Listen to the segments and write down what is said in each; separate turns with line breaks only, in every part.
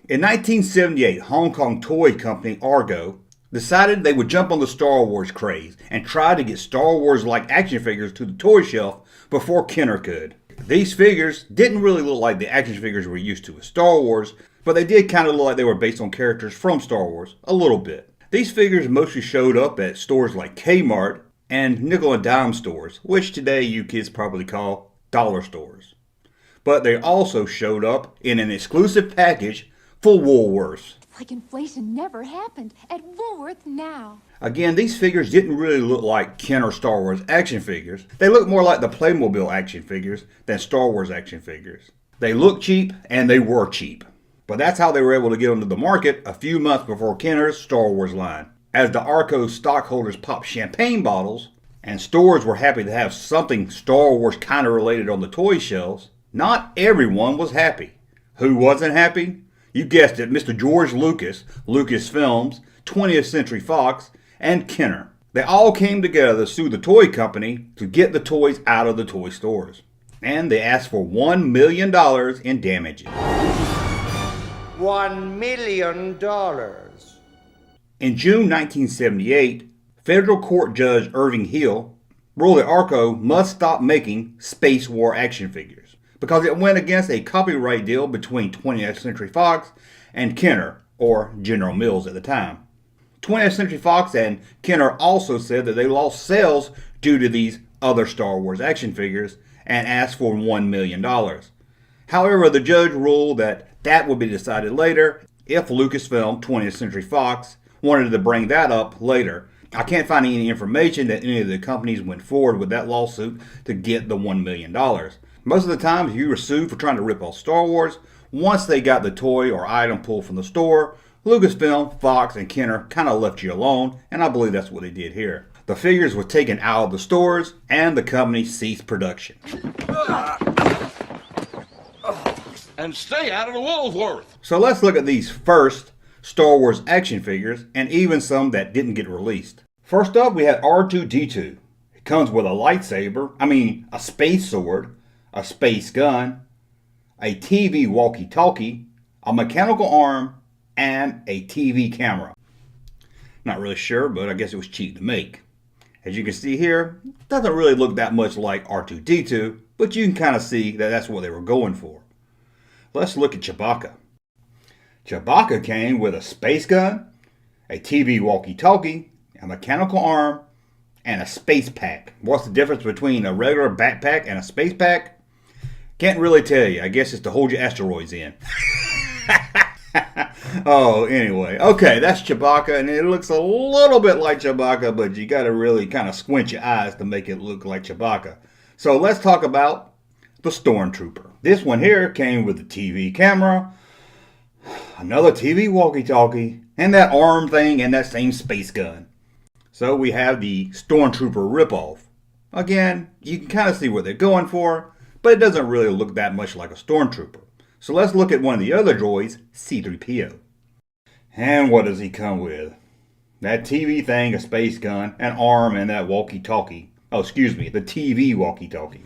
In 1978, Hong Kong toy company Arco decided they would jump on the Star Wars craze and try to get Star Wars-like action figures to the toy shelf before Kenner could. These figures didn't really look like the action figures we're used to with Star Wars, but they did kind of look like they were based on characters from Star Wars, a little bit. These figures mostly showed up at stores like Kmart and nickel and dime stores, which today you kids probably call dollar stores. But they also showed up in an exclusive package for Woolworths.
Like inflation never happened at Woolworth now.
Again, these figures didn't really look like Kenner Star Wars action figures. They looked more like the Playmobil action figures than Star Wars action figures. They looked cheap and they were cheap. But that's how they were able to get onto the market a few months before Kenner's Star Wars line. As the Arco stockholders popped champagne bottles and stores were happy to have something Star Wars kind of related on the toy shelves, not everyone was happy. Who wasn't happy? You guessed it, Mr. George Lucas, Lucasfilms, 20th Century Fox, and Kenner. They all came together to sue the toy company to get the toys out of the toy stores. And they asked for $1 million in damages.
$1 million.
In June 1978, federal court judge Irving Hill ruled that Arco must stop making Space War action figures because it went against a copyright deal between 20th Century Fox and Kenner, or General Mills at the time. 20th Century Fox and Kenner also said that they lost sales due to these other Star Wars action figures and asked for $1 million. However, the judge ruled that that would be decided later if Lucasfilm, 20th Century Fox, wanted to bring that up later. I can't find any information that any of the companies went forward with that lawsuit to get the $1 million. Most of the time, if you were sued for trying to rip off Star Wars, once they got the toy or item pulled from the store, Lucasfilm, Fox, and Kenner kind of left you alone, and I believe that's what they did here. The figures were taken out of the stores, and the company ceased production.
And stay out of the Woolworth.
So let's look at these first Star Wars action figures, and even some that didn't get released. First up, we had R2-D2. It comes with a lightsaber, a space sword, a space gun, a TV walkie-talkie, a mechanical arm, and a TV camera. Not really sure, but I guess it was cheap to make. As you can see here, it doesn't really look that much like R2-D2, but you can kind of see that that's what they were going for. Let's look at Chewbacca. Chewbacca came with a space gun, a TV walkie-talkie, a mechanical arm, and a space pack. What's the difference between a regular backpack and a space pack? Can't really tell you. I guess it's to hold your asteroids in. Oh, anyway. Okay, that's Chewbacca, and it looks a little bit like Chewbacca, but you got to really kind of squint your eyes to make it look like Chewbacca. So let's talk about the Stormtrooper. This one here came with the TV camera, another TV walkie-talkie, and that arm thing, and that same space gun. So we have the Stormtrooper ripoff. Again, you can kind of see what they're going for, but it doesn't really look that much like a Stormtrooper. So let's look at one of the other droids, C-3PO. And what does he come with? That TV thing, a space gun, an arm, and that walkie-talkie. Oh, excuse me, the TV walkie-talkie.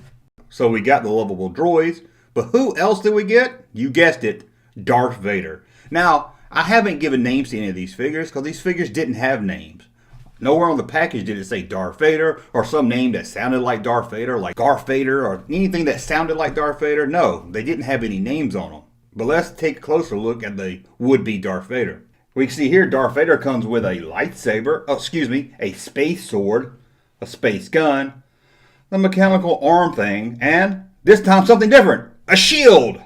So we got the lovable droids, but who else did we get? You guessed it, Darth Vader. Now, I haven't given names to any of these figures because these figures didn't have names. Nowhere on the package did it say Darth Vader or some name that sounded like Darth Vader, like Garth Vader or anything that sounded like Darth Vader. No, they didn't have any names on them. But let's take a closer look at the would-be Darth Vader. We can see here Darth Vader comes with a lightsaber, a space sword, a space gun, the mechanical arm thing, and this time something different, a shield.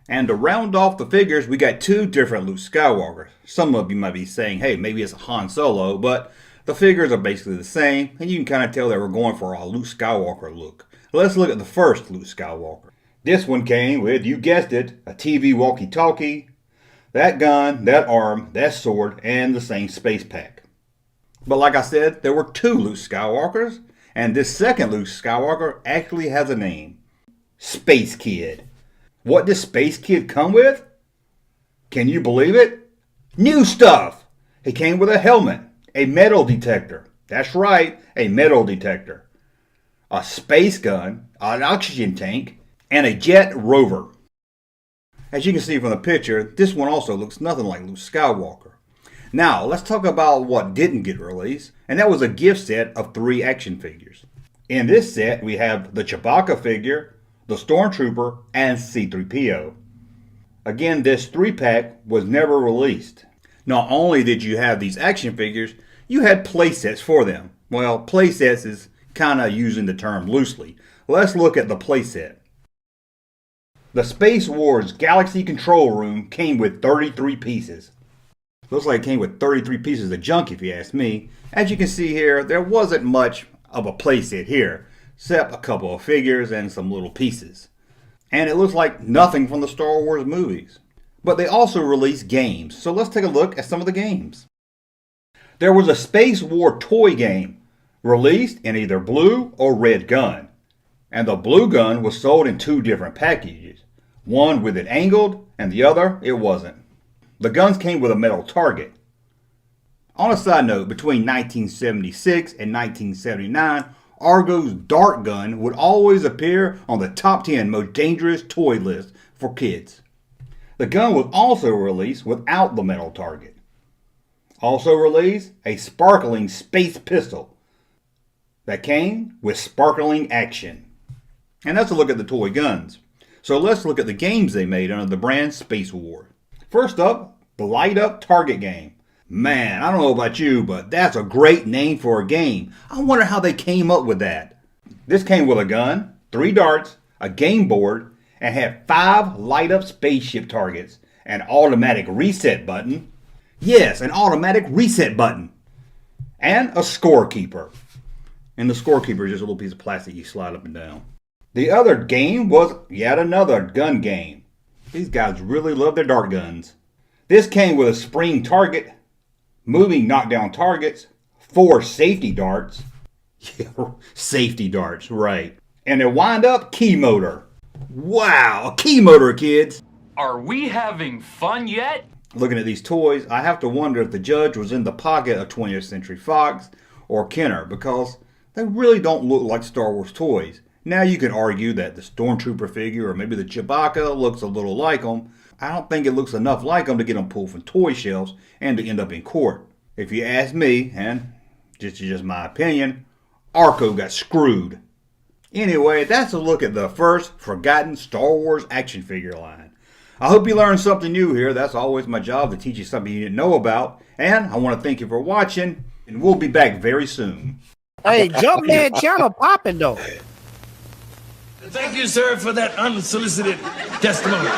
And to round off the figures, we got two different Luke Skywalkers. Some of you might be saying, hey, maybe it's a Han Solo, but the figures are basically the same, and you can kind of tell they were going for a Luke Skywalker look. Let's look at the first Luke Skywalker. This one came with, you guessed it, a TV walkie-talkie, that gun, that arm, that sword, and the same space pack. But like I said, there were two Luke Skywalkers, and this second Luke Skywalker actually has a name. Space Kid. What does Space Kid come with? Can you believe it? New stuff! He came with a helmet, a metal detector. That's right, a metal detector. A space gun, an oxygen tank, and a jet rover. As you can see from the picture, this one also looks nothing like Luke Skywalker. Now, let's talk about what didn't get released, and that was a gift set of 3 action figures. In this set, we have the Chewbacca figure, the Stormtrooper, and C-3PO. Again, this 3-pack was never released. Not only did you have these action figures, you had playsets for them. Well, playsets is kind of using the term loosely. Let's look at the playset. The Space Wars Galaxy Control Room came with 33 pieces. Looks like it came with 33 pieces of junk if you ask me. As you can see here, there wasn't much of a playset here, except a couple of figures and some little pieces. And it looks like nothing from the Star Wars movies. But they also released games, so let's take a look at some of the games. There was a Space War toy game, released in either blue or red gun. And the blue gun was sold in 2 different packages. One with it angled, and the other it wasn't. The guns came with a metal target. On a side note, between 1976 and 1979, Arco's dart gun would always appear on the top 10 most dangerous toy list for kids. The gun was also released without the metal target. Also released a sparkling space pistol that came with sparkling action. And that's a look at the toy guns. So let's look at the games they made under the brand Space War. First up, the Light Up Target game. Man, I don't know about you, but that's a great name for a game. I wonder how they came up with that. This came with a gun, 3 darts, a game board, and had 5 light-up spaceship targets, an automatic reset button. Yes, an automatic reset button. And a scorekeeper. And the scorekeeper is just a little piece of plastic you slide up and down. The other game was yet another gun game. These guys really love their dart guns. This came with a spring target, moving knockdown targets, 4 safety darts. Yeah, safety darts, right. And a wind-up key motor. Wow, a key motor, kids.
Are we having fun yet?
Looking at these toys, I have to wonder if the judge was in the pocket of 20th Century Fox or Kenner, because they really don't look like Star Wars toys. Now you can argue that the Stormtrooper figure or maybe the Chewbacca looks a little like them. I don't think it looks enough like them to get them pulled from toy shelves and to end up in court. If you ask me, and just my opinion, Arco got screwed. Anyway, that's a look at the first forgotten Star Wars action figure line. I hope you learned something new here. That's always my job, to teach you something you didn't know about. And I want to thank you for watching, and we'll be back very soon.
Hey, Junkman channel popping though.
Thank you, sir, for that unsolicited testimony.